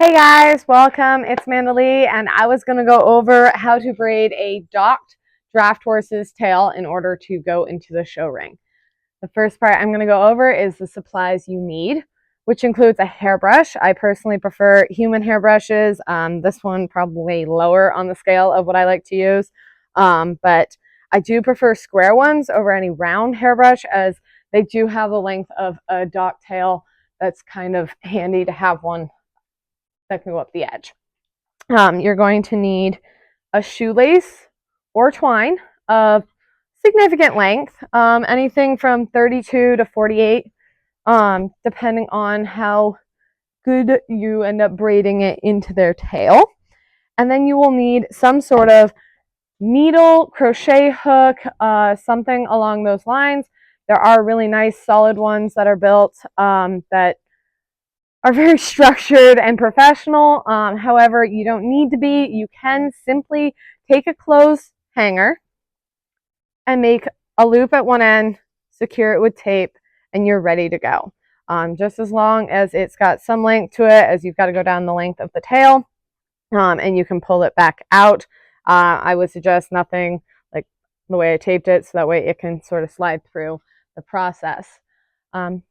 Hey guys, welcome. It's Itsamandalee, and I was going to go over how to braid a docked draft horse's tail in order to go into the show ring. The first part I'm going to go over is the supplies you need, which includes a hairbrush. I personally prefer human hairbrushes. This one probably lower on the scale of what I like to use, but I do prefer square ones over any round hairbrush, as they do have the length of a docked tail. That's kind of handy to have one that can go up the edge. You're going to need a shoelace or twine of significant length, anything from 32 to 48, depending on how good you end up braiding it into their tail. And then you will need some sort of needle, crochet hook, something along those lines. There are really nice solid ones that are built that are very structured and professional. However, you don't need to be. You can simply take a clothes hanger and make a loop at one end, secure it with tape, and you're ready to go. Just as long as it's got some length to it, as you've got to go down the length of the tail, and you can pull it back out. I would suggest nothing like the way I taped it, so that way it can sort of slide through the process.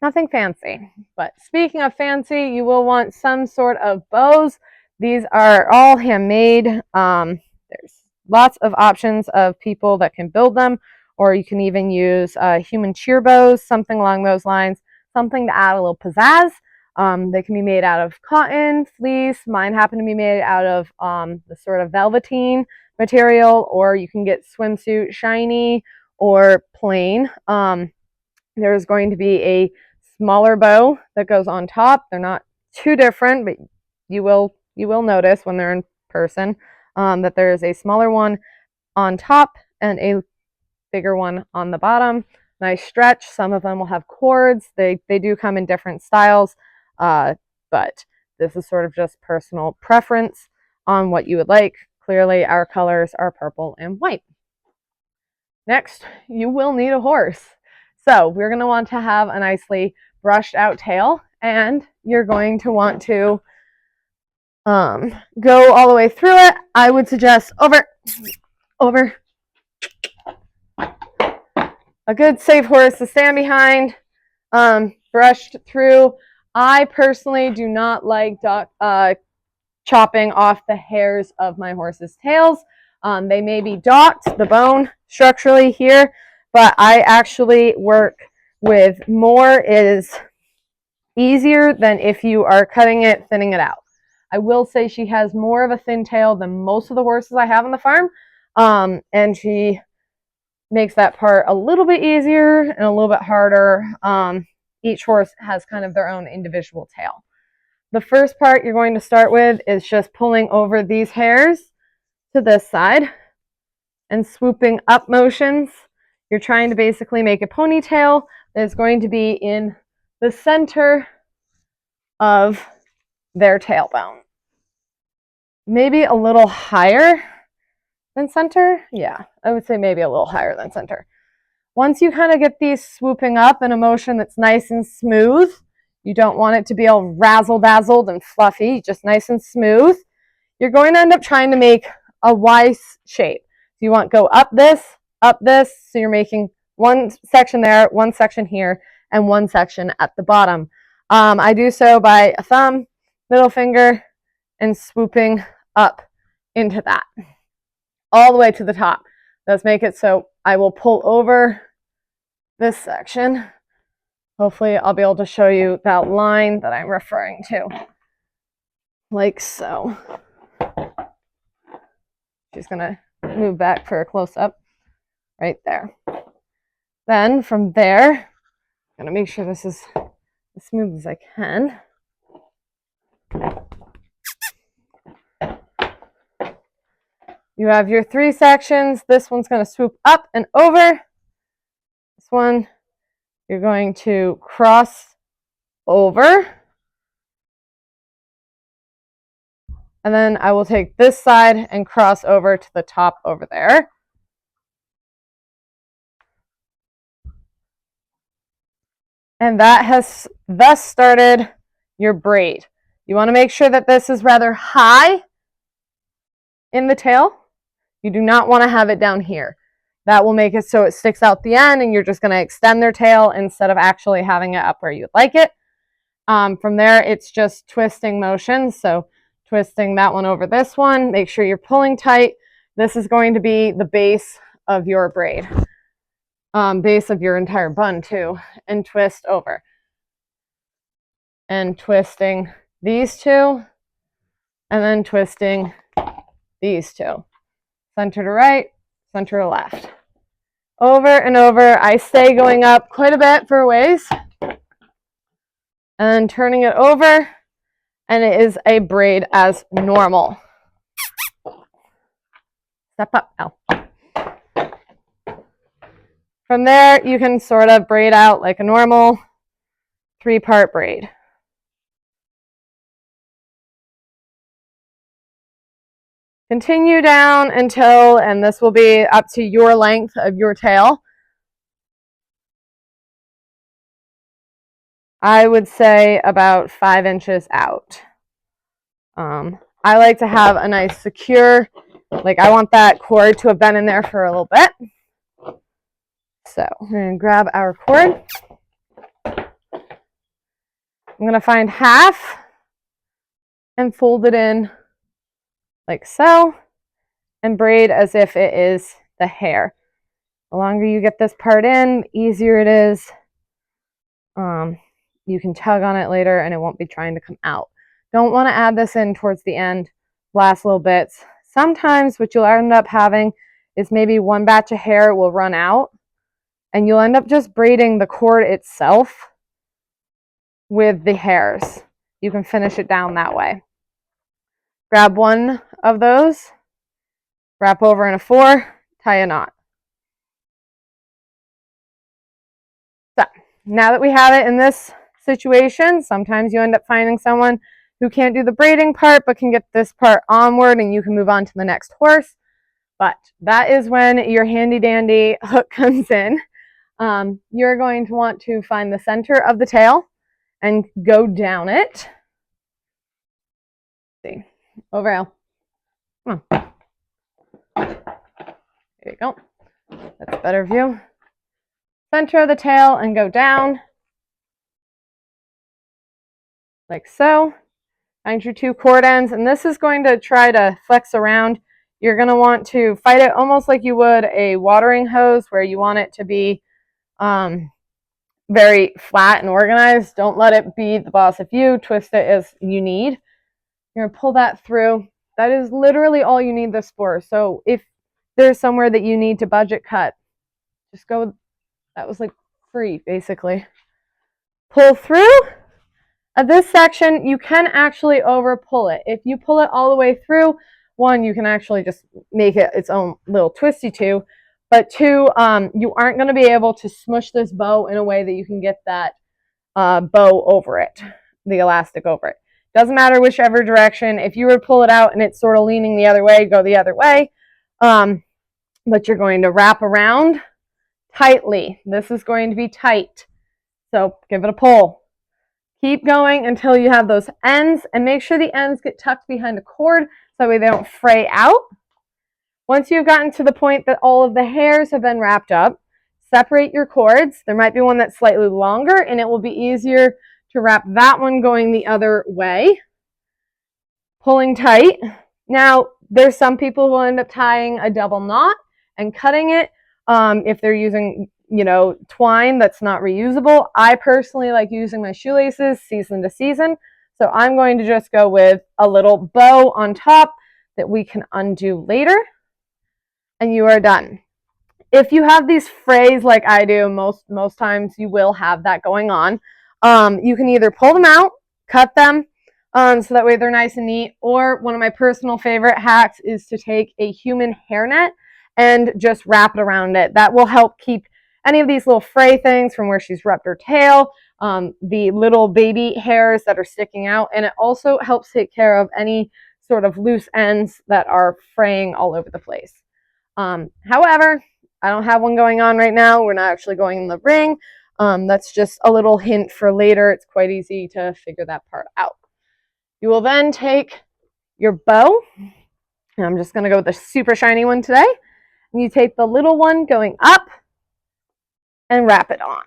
Nothing fancy, but speaking of fancy, you will want some sort of bows. These are all handmade. There's lots of options of people that can build them, or you can even use human cheer bows, something along those lines, something to add a little pizzazz. They can be made out of cotton, fleece. Mine happen to be made out of the sort of velveteen material, or you can get swimsuit shiny or plain. There's going to be a smaller bow that goes on top. They're not too different, but you will notice when they're in person that there's a smaller one on top and a bigger one on the bottom. Nice stretch. Some of them will have cords. They do come in different styles, but this is sort of just personal preference on what you would like. Clearly, our colors are purple and white. Next, you will need a horse. So we're going to want to have a nicely brushed out tail, and you're going to want to go all the way through it. I would suggest over. A good safe horse to stand behind, brushed through. I personally do not like chopping off the hairs of my horse's tails. They may be docked, the bone structurally here, but I actually work with more is easier than if you are cutting it, thinning it out. I will say she has more of a thin tail than most of the horses I have on the farm, and she makes that part a little bit easier and a little bit harder. Each horse has kind of their own individual tail. The first part you're going to start with is just pulling over these hairs to this side and swooping up motions. You're trying to basically make a ponytail that is going to be in the center of their tailbone. Maybe a little higher than center. Yeah, I would say maybe a little higher than center. Once you kind of get these swooping up in a motion that's nice and smooth, you don't want it to be all razzle-dazzled and fluffy, just nice and smooth, you're going to end up trying to make a Y shape. So you want to go up this, so you're making one section there, one section here, and one section at the bottom. I do so by a thumb, middle finger, and swooping up into that, all the way to the top. Let's make it so I will pull over this section. Hopefully I'll be able to show you that line that I'm referring to, like so. She's gonna move back for a close-up right there. Then from there, I'm gonna make sure this is as smooth as I can. You have your three sections. This one's going to swoop up and over. This one, you're going to cross over. And then I will take this side and cross over to the top over there. And that has thus started your braid. You want to make sure that this is rather high in the tail. You do not want to have it down here. That will make it so it sticks out the end and you're just going to extend their tail instead of actually having it up where you'd like it. From there, it's just twisting motions. So twisting that one over this one. Make sure you're pulling tight. This is going to be the base of your braid. Base of your entire bun too. And twist over. And twisting these two. And then twisting these two. Center to right, center to left. Over and over. I stay going up quite a bit for a ways. And then turning it over, and it is a braid as normal. Step up now. From there, you can sort of braid out like a normal 3-part braid. Continue down until, and this will be up to your length of your tail. I would say about 5 inches out. I like to have a nice secure, like I want that cord to have been in there for a little bit. So we're going to grab our cord. I'm going to find half and fold it in like so and braid as if it is the hair. The longer you get this part in, the easier it is. You can tug on it later and it won't be trying to come out. Don't want to add this in towards the end, last little bits. Sometimes what you'll end up having is maybe one batch of hair will run out and you'll end up just braiding the cord itself with the hairs. You can finish it down that way. Grab one of those, wrap over in a 4, tie a knot. So now that we have it in this situation, sometimes you end up finding someone who can't do the braiding part but can get this part onward and you can move on to the next horse. But that is when your handy dandy hook comes in. You're going to want to find the center of the tail and go down it. Let's see, over L. Come on. There you go. That's a better view. Center of the tail and go down. Like so. Find your 2 cord ends, and this is going to try to flex around. You're going to want to fight it almost like you would a watering hose, where you want it to be very flat and organized. Don't let it be the boss of you. Twist it as you need. You're going to pull that through. That is literally all you need this for. So if there's somewhere that you need to budget cut, just go. That was like free, basically. Pull through. At this section, you can actually over pull it. If you pull it all the way through, 1, you can actually just make it its own little twisty 2. But 2, you aren't going to be able to smush this bow in a way that you can get that bow over it, the elastic over it. Doesn't matter whichever direction. If you were to pull it out and it's sort of leaning the other way, go the other way. But you're going to wrap around tightly. This is going to be tight. So give it a pull. Keep going until you have those ends, and make sure the ends get tucked behind the cord so that way they don't fray out. Once you've gotten to the point that all of the hairs have been wrapped up, separate your cords. There might be one that's slightly longer, and it will be easier to wrap that one going the other way. Pulling tight. Now, there's some people who will end up tying a double knot and cutting it if they're using twine that's not reusable. I personally like using my shoelaces season to season. So I'm going to just go with a little bow on top that we can undo later. And you are done. If you have these frays like I do, most times you will have that going on. You can either pull them out, cut them, so that way they're nice and neat. Or one of my personal favorite hacks is to take a human hairnet and just wrap it around it. That will help keep any of these little fray things from where she's wrapped her tail, the little baby hairs that are sticking out, and it also helps take care of any sort of loose ends that are fraying all over the place. However, I don't have one going on right now. We're not actually going in the ring. That's just a little hint for later. It's quite easy to figure that part out. You will then take your bow, and I'm just going to go with the super shiny one today. And you take the little one going up and wrap it on.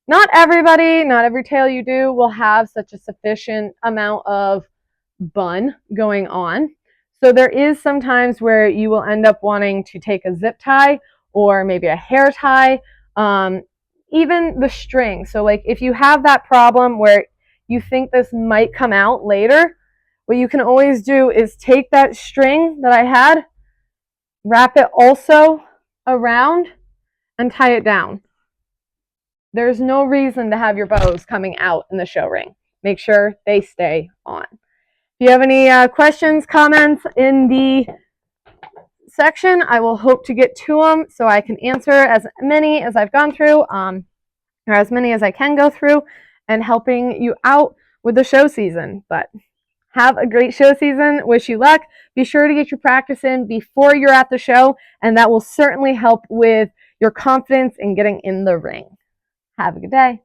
Not everybody, not every tail you do will have such a sufficient amount of bun going on. So there is sometimes where you will end up wanting to take a zip tie or maybe a hair tie, even the string. So like if you have that problem where you think this might come out later, what you can always do is take that string that I had, wrap it also around, and tie it down. There's no reason to have your bows coming out in the show ring. Make sure they stay on. If you have any questions, comments in the section, I will hope to get to them so I can answer as many as I've gone through, or as many as I can go through, and helping you out with the show season. But have a great show season. Wish you luck. Be sure to get your practice in before you're at the show, and that will certainly help with your confidence in getting in the ring. Have a good day.